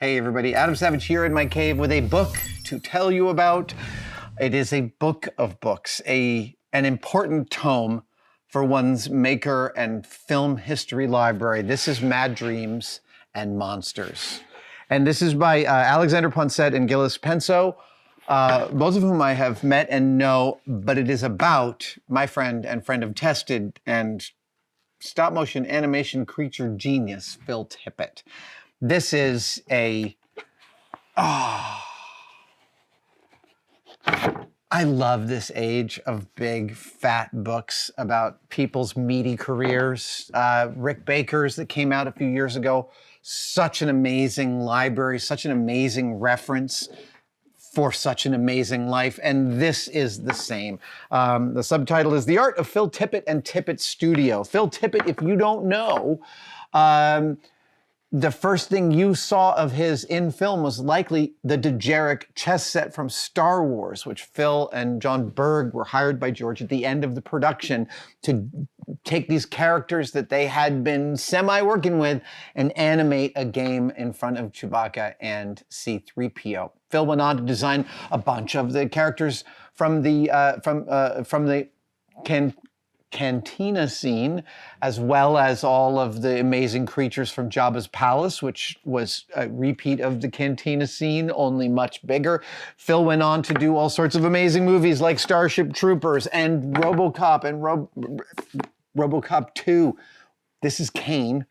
Hey everybody, Adam Savage here in my cave with a book to tell you about. It is a book of books, an important tome for one's maker and film history library. This is Mad Dreams and Monsters. And this is by Alexander Poinsett and Gilles Penso, both of whom I have met and know, but it is about my friend and friend of Tested and stop motion animation creature genius, Phil Tippett. This is I love this age of big, fat books about people's meaty careers. Rick Baker's that came out a few years ago, such an amazing library, such an amazing reference for such an amazing life, and this is the same. The subtitle is The Art of Phil Tippett and Tippett Studio. Phil Tippett, if you don't know, the first thing you saw of his in film was likely the Dejarik chess set from Star Wars, which Phil and John Berg were hired by George at the end of the production to take these characters that they had been semi-working with and animate a game in front of Chewbacca and C-3PO. Phil went on to design a bunch of the characters from the Cantina scene, as well as all of the amazing creatures from Jabba's palace, which was a repeat of the Cantina scene, only much bigger. Phil went on to do all sorts of amazing movies like Starship Troopers and RoboCop and RoboCop 2. This is Kane.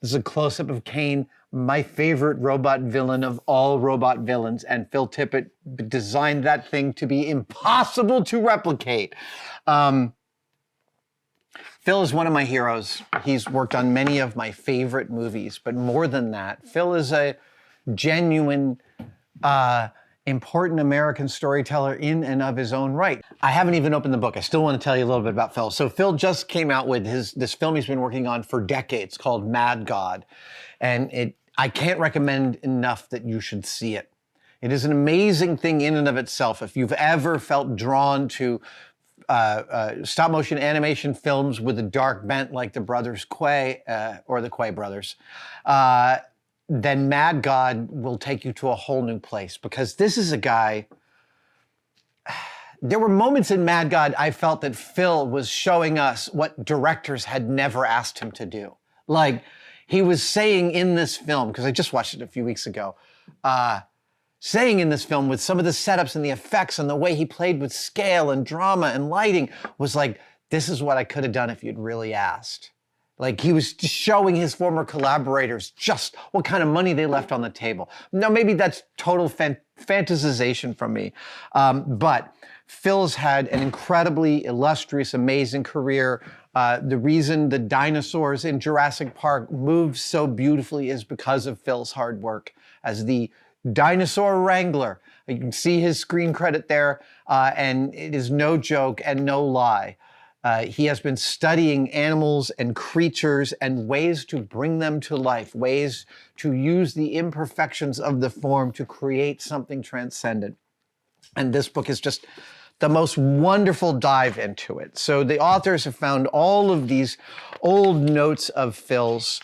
This is a close-up of Kane, my favorite robot villain of all robot villains, and Phil Tippett designed that thing to be impossible to replicate. Phil is one of my heroes. He's worked on many of my favorite movies, but more than that, Phil is a genuine, important American storyteller in and of his own right. I haven't even opened the book. I still want to tell you a little bit about Phil. So Phil just came out with this film he's been working on for decades called Mad God, and I can't recommend enough that you should see it. It is an amazing thing in and of itself. If you've ever felt drawn to stop motion animation films with a dark bent like the brothers Quay or the Quay brothers, then Mad God will take you to a whole new place, because this is a guy. There were moments in Mad God I felt that Phil was showing us what directors had never asked him to do. Like he was saying in this film, because I just watched it a few weeks ago, saying in this film with some of the setups and the effects and the way he played with scale and drama and lighting was like, this is what I could have done if you'd really asked. Like he was showing his former collaborators just what kind of money they left on the table. Now, maybe that's total fantasization from me, but Phil's had an incredibly illustrious, amazing career. The reason the dinosaurs in Jurassic Park move so beautifully is because of Phil's hard work as the dinosaur wrangler. You can see his screen credit there, and it is no joke and no lie. He has been studying animals and creatures and ways to bring them to life, ways to use the imperfections of the form to create something transcendent. And this book is just the most wonderful dive into it. So the authors have found all of these old notes of Phil's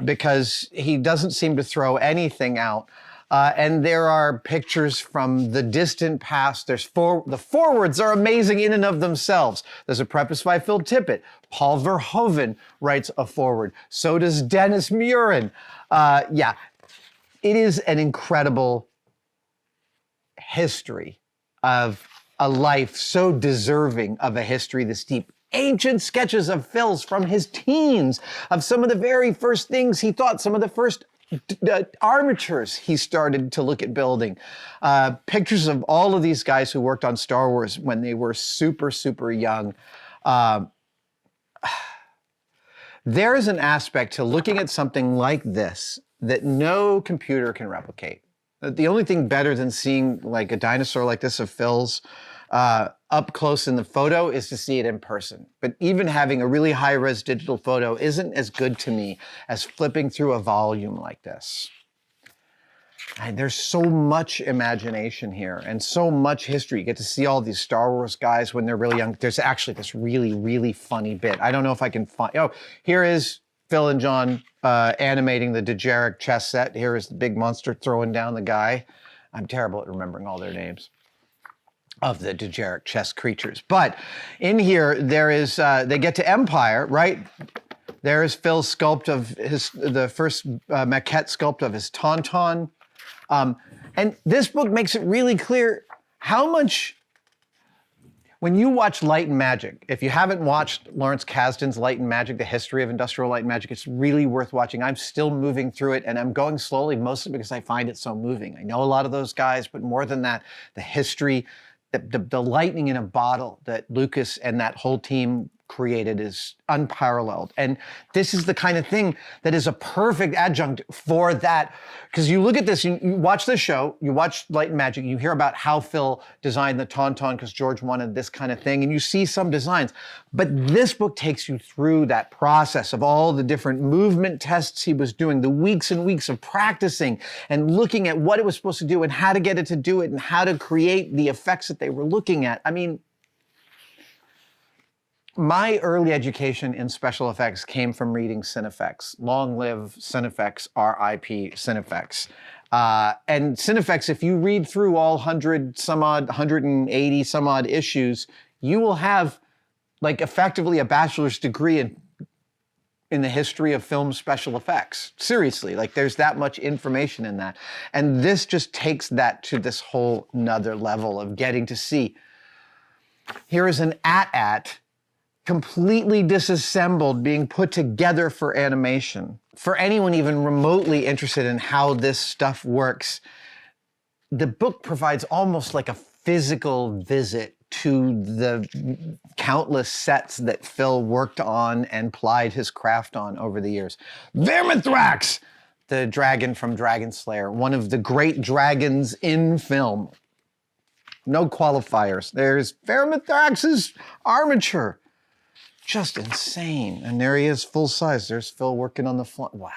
because he doesn't seem to throw anything out. And there are pictures from the distant past. The forewords are amazing in and of themselves. There's a preface by Phil Tippett. Paul Verhoeven writes a foreword. So does Dennis Muren. Yeah, it is an incredible history of a life so deserving of a history this deep. Ancient sketches of Phil's from his teens, of some of the very first things he thought, some of the first armatures he started to look at building. Pictures of all of these guys who worked on Star Wars when they were super, super young. There is an aspect to looking at something like this that no computer can replicate. The only thing better than seeing like a dinosaur like this of Phil's up close in the photo is to see it in person. But even having a really high-res digital photo isn't as good to me as flipping through a volume like this. And there's so much imagination here and so much history. You get to see all these Star Wars guys when they're really young. There's actually this really, really funny bit. I don't know if I can find, oh, here is Phil and John animating the Dejarik chess set. Here is the big monster throwing down the guy. I'm terrible at remembering all their names of the Dejarik chess creatures. But in here, there is, they get to Empire, right? There is Phil's sculpt of the first maquette sculpt of his Tauntaun. And this book makes it really clear how much, when you watch Light and Magic, if you haven't watched Lawrence Kasdan's Light and Magic, the history of industrial light and magic, it's really worth watching. I'm still moving through it, and I'm going slowly, mostly because I find it so moving. I know a lot of those guys, but more than that, the history, the lightning in a bottle that Lucas and that whole team created is unparalleled. And this is the kind of thing that is a perfect adjunct for that. Because you look at this, you watch this show, you watch Light and Magic, you hear about how Phil designed the Tauntaun because George wanted this kind of thing, and you see some designs. But this book takes you through that process of all the different movement tests he was doing, the weeks and weeks of practicing and looking at what it was supposed to do and how to get it to do it and how to create the effects that they were looking at. I mean, my early education in special effects came from reading Cinefex. Long live Cinefex, R.I.P. Cinefex. And Cinefex, if you read through all 180 some odd issues, you will have like effectively a bachelor's degree in the history of film special effects. Seriously, like there's that much information in that. And this just takes that to this whole nother level of getting to see. Here is an AT-AT completely disassembled, being put together for animation. For anyone even remotely interested in how this stuff works, the book provides almost like a physical visit to the countless sets that Phil worked on and plied his craft on over the years. Vermithrax, the dragon from Dragon Slayer, one of the great dragons in film. No qualifiers. There's Vermithrax's armature. Just insane. And there he is, full size. There's Phil working on the front. Wow.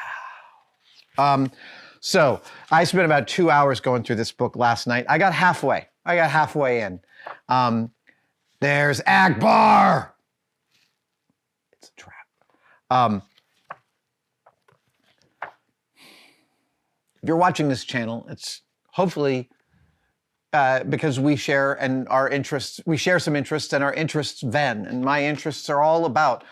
So I spent about 2 hours going through this book last night. I got halfway in. There's Akbar. It's a trap. If you're watching this channel, it's hopefully because we share and our interests, we share some interests and our interests ven. And my interests are all about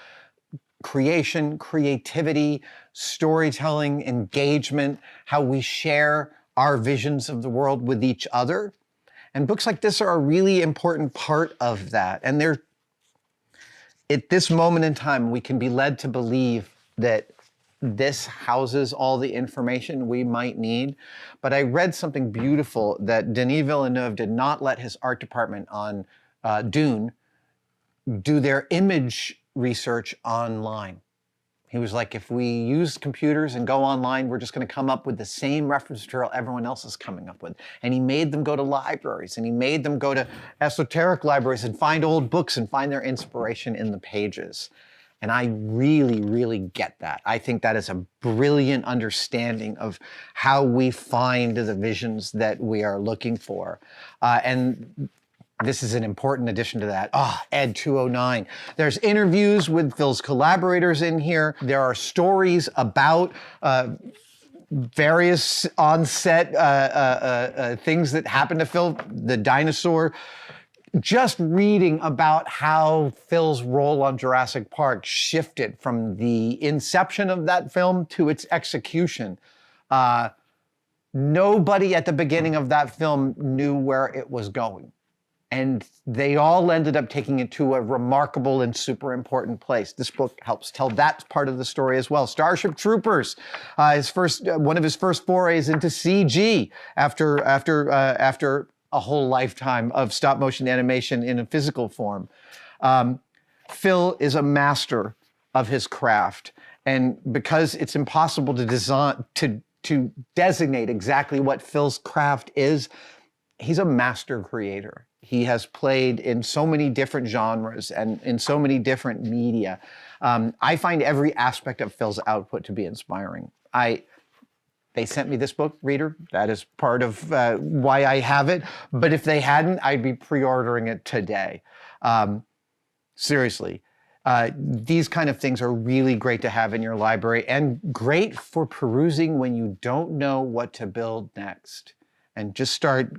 creation, creativity, storytelling, engagement, how we share our visions of the world with each other. And books like this are a really important part of that. And they're, at this moment in time, we can be led to believe that this houses all the information we might need. But I read something beautiful that Denis Villeneuve did not let his art department on Dune do their image research online. He was like, if we use computers and go online, we're just going to come up with the same reference material everyone else is coming up with. And he made them go to libraries, and he made them go to esoteric libraries and find old books and find their inspiration in the pages. And I really, really get that. I think that is a brilliant understanding of how we find the visions that we are looking for. And this is an important addition to that. Ed 209. There's interviews with Phil's collaborators in here. There are stories about various on-set things that happened to Phil, the dinosaur. Just reading about how Phil's role on Jurassic Park shifted from the inception of that film to its execution. Nobody at the beginning of that film knew where it was going. And they all ended up taking it to a remarkable and super important place. This book helps tell that part of the story as well. Starship Troopers, one of his first forays into CG after a whole lifetime of stop motion animation in a physical form. Phil is a master of his craft. And because it's impossible to design, to designate exactly what Phil's craft is, he's a master creator. He has played in so many different genres and in so many different media. I find every aspect of Phil's output to be inspiring. They sent me this book, reader. That is part of why I have it. But if they hadn't, I'd be pre-ordering it today. Seriously. These kind of things are really great to have in your library and great for perusing when you don't know what to build next. And just start,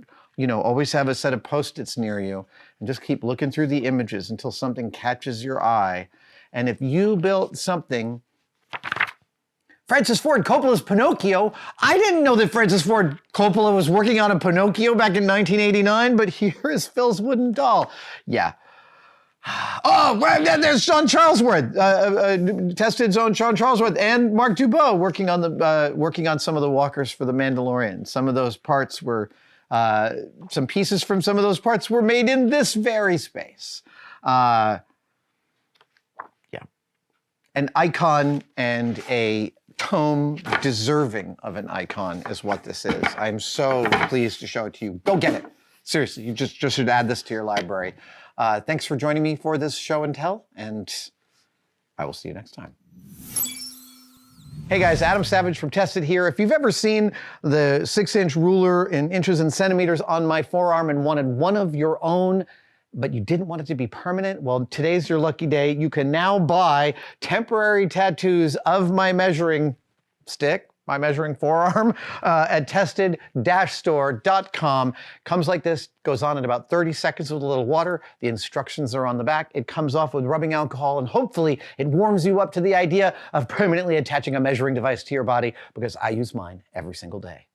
always have a set of Post-its near you and just keep looking through the images until something catches your eye. And if you built something, Francis Ford Coppola's Pinocchio. I didn't know that Francis Ford Coppola was working on a Pinocchio back in 1989, but here is Phil's wooden doll. Yeah. Oh, there's Sean Charlesworth, Tested's own Sean Charlesworth, and Mark Dubot working on some of the walkers for The Mandalorian. Some of those parts were, some pieces from some of those parts were made in this very space. Yeah. An icon and a tome deserving of an icon is what this is. I'm so pleased to show it to you. Go get it. Seriously, you just should add this to your library. Thanks for joining me for this show and tell, and I will see you next time. Hey guys, Adam Savage from Tested here. If you've ever seen the 6-inch ruler in inches and centimeters on my forearm and wanted one of your own, but you didn't want it to be permanent, well, today's your lucky day. You can now buy temporary tattoos of my measuring stick, my measuring forearm, at tested-store.com. Comes like this, goes on in about 30 seconds with a little water. The instructions are on the back. It comes off with rubbing alcohol, and hopefully it warms you up to the idea of permanently attaching a measuring device to your body, because I use mine every single day.